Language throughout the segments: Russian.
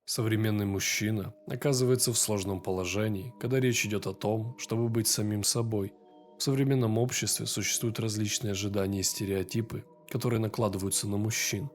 Современный мужчина оказывается в сложном положении, когда речь идет о том, чтобы быть самим собой. В современном обществе существуют различные ожидания и стереотипы, которые накладываются на мужчин.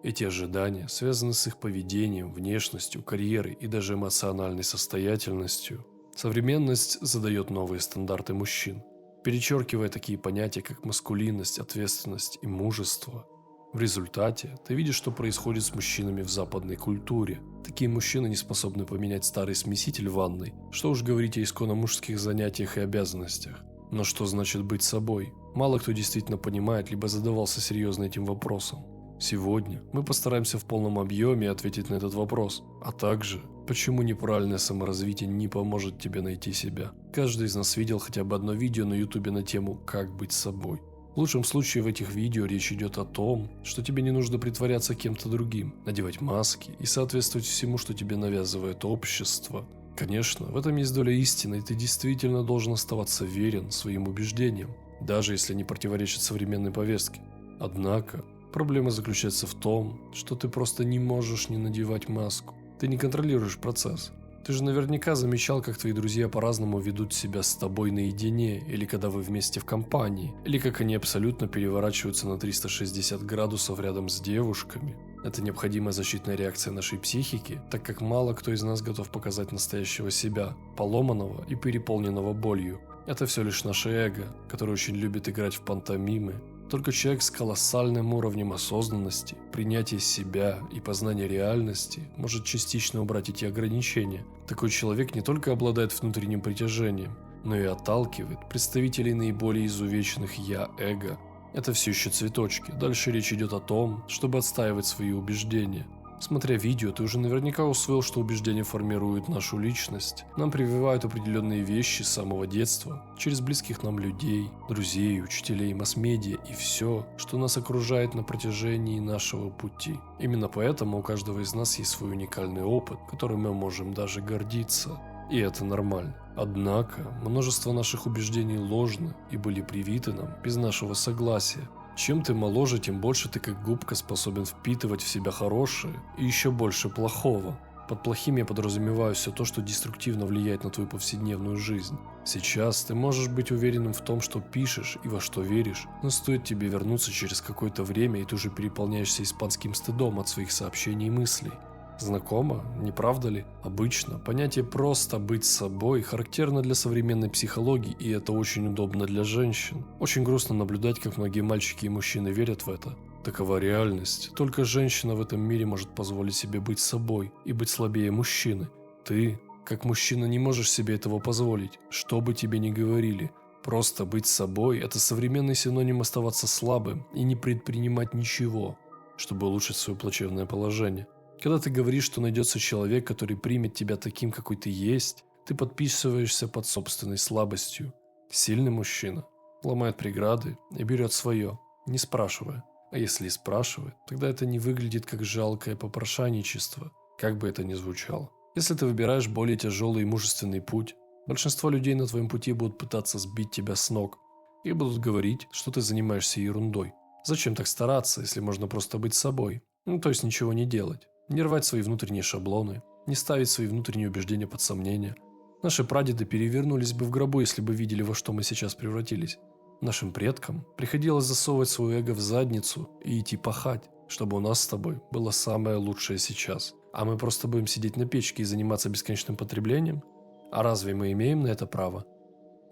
Эти ожидания связаны с их поведением, внешностью, карьерой и даже эмоциональной состоятельностью. Современность задает новые стандарты мужчин, перечеркивая такие понятия, как маскулинность, ответственность и мужество. В результате ты видишь, что происходит с мужчинами в западной культуре. Такие мужчины не способны поменять старый смеситель в ванной, что уж говорить о исконно мужских занятиях и обязанностях. Но что значит быть собой? Мало кто действительно понимает, либо задавался серьезно этим вопросом. Сегодня мы постараемся в полном объеме ответить на этот вопрос, а также, почему неправильное саморазвитие не поможет тебе найти себя. Каждый из нас видел хотя бы одно видео на ютубе на тему «Как быть собой». В лучшем случае в этих видео речь идет о том, что тебе не нужно притворяться кем-то другим, надевать маски и соответствовать всему, что тебе навязывает общество. Конечно, в этом есть доля истины, и ты действительно должен оставаться верен своим убеждениям, даже если они противоречат современной повестке. Однако, проблема заключается в том, что ты просто не можешь не надевать маску. Ты не контролируешь процесс. Ты же наверняка замечал, как твои друзья по-разному ведут себя с тобой наедине, или когда вы вместе в компании, или как они абсолютно переворачиваются на 360 градусов рядом с девушками. Это необходимая защитная реакция нашей психики, так как мало кто из нас готов показать настоящего себя, поломанного и переполненного болью. Это все лишь наше эго, которое очень любит играть в пантомимы. Только человек с колоссальным уровнем осознанности, принятия себя и познания реальности может частично убрать эти ограничения. Такой человек не только обладает внутренним притяжением, но и отталкивает представителей наиболее изувеченных «я-эго». Это все еще цветочки. Дальше речь идет о том, чтобы отстаивать свои убеждения. Смотря видео, ты уже наверняка усвоил, что убеждения формируют нашу личность. Нам прививают определенные вещи с самого детства, через близких нам людей, друзей, учителей, масс-медиа и все, что нас окружает на протяжении нашего пути. Именно поэтому у каждого из нас есть свой уникальный опыт, которым мы можем даже гордиться. И это нормально. Однако, множество наших убеждений ложны и были привиты нам без нашего согласия. Чем ты моложе, тем больше ты как губка способен впитывать в себя хорошее и еще больше плохого. Под плохим я подразумеваю все то, что деструктивно влияет на твою повседневную жизнь. Сейчас ты можешь быть уверенным в том, что пишешь и во что веришь, но стоит тебе вернуться через какое-то время, и ты уже переполняешься испанским стыдом от своих сообщений и мыслей. Знакомо, не правда ли? Обычно понятие «просто быть собой» характерно для современной психологии, и это очень удобно для женщин. Очень грустно наблюдать, как многие мальчики и мужчины верят в это. Такова реальность. Только женщина в этом мире может позволить себе быть собой и быть слабее мужчины. Ты, как мужчина, не можешь себе этого позволить, что бы тебе ни говорили. Просто быть собой – это современный синоним оставаться слабым и не предпринимать ничего, чтобы улучшить свое плачевное положение. Когда ты говоришь, что найдется человек, который примет тебя таким, какой ты есть, ты подписываешься под собственной слабостью. Сильный мужчина ломает преграды и берет свое, не спрашивая. А если и спрашивает, тогда это не выглядит как жалкое попрошайничество, как бы это ни звучало. Если ты выбираешь более тяжелый и мужественный путь, большинство людей на твоем пути будут пытаться сбить тебя с ног и будут говорить, что ты занимаешься ерундой. Зачем так стараться, если можно просто быть собой? То есть ничего не делать. Не рвать свои внутренние шаблоны, не ставить свои внутренние убеждения под сомнение. Наши прадеды перевернулись бы в гробу, если бы видели, во что мы сейчас превратились. Нашим предкам приходилось засовывать свое эго в задницу и идти пахать, чтобы у нас с тобой было самое лучшее сейчас. А мы просто будем сидеть на печке и заниматься бесконечным потреблением? А разве мы имеем на это право?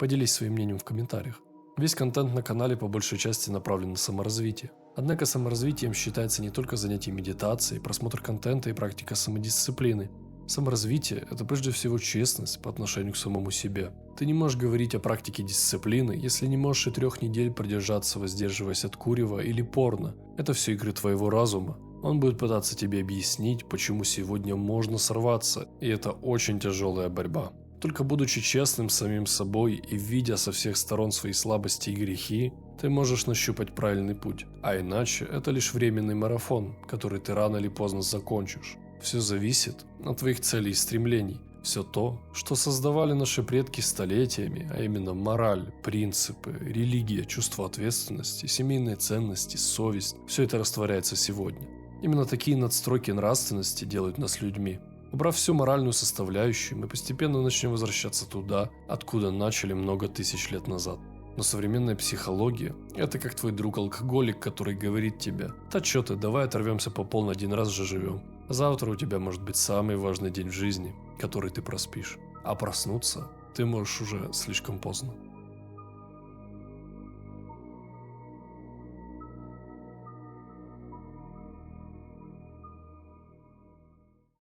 Поделись своим мнением в комментариях. Весь контент на канале по большей части направлен на саморазвитие. Однако саморазвитием считается не только занятие медитацией, просмотр контента и практика самодисциплины. Саморазвитие – это прежде всего честность по отношению к самому себе. Ты не можешь говорить о практике дисциплины, если не можешь и 3 недель продержаться, воздерживаясь от курева или порно. Это все игры твоего разума. Он будет пытаться тебе объяснить, почему сегодня можно сорваться, и это очень тяжелая борьба. Только будучи честным с самим собой и видя со всех сторон свои слабости и грехи, ты можешь нащупать правильный путь. А иначе это лишь временный марафон, который ты рано или поздно закончишь. Все зависит от твоих целей и стремлений. Все то, что создавали наши предки столетиями, а именно мораль, принципы, религия, чувство ответственности, семейные ценности, совесть, все это растворяется сегодня. Именно такие надстройки нравственности делают нас людьми. Убрав всю моральную составляющую, мы постепенно начнем возвращаться туда, откуда начали много тысяч лет назад. Но современная психология – это как твой друг-алкоголик, который говорит тебе: «Да чё ты, давай оторвемся по полной, один раз же живем». Завтра у тебя может быть самый важный день в жизни, который ты проспишь. А проснуться ты можешь уже слишком поздно.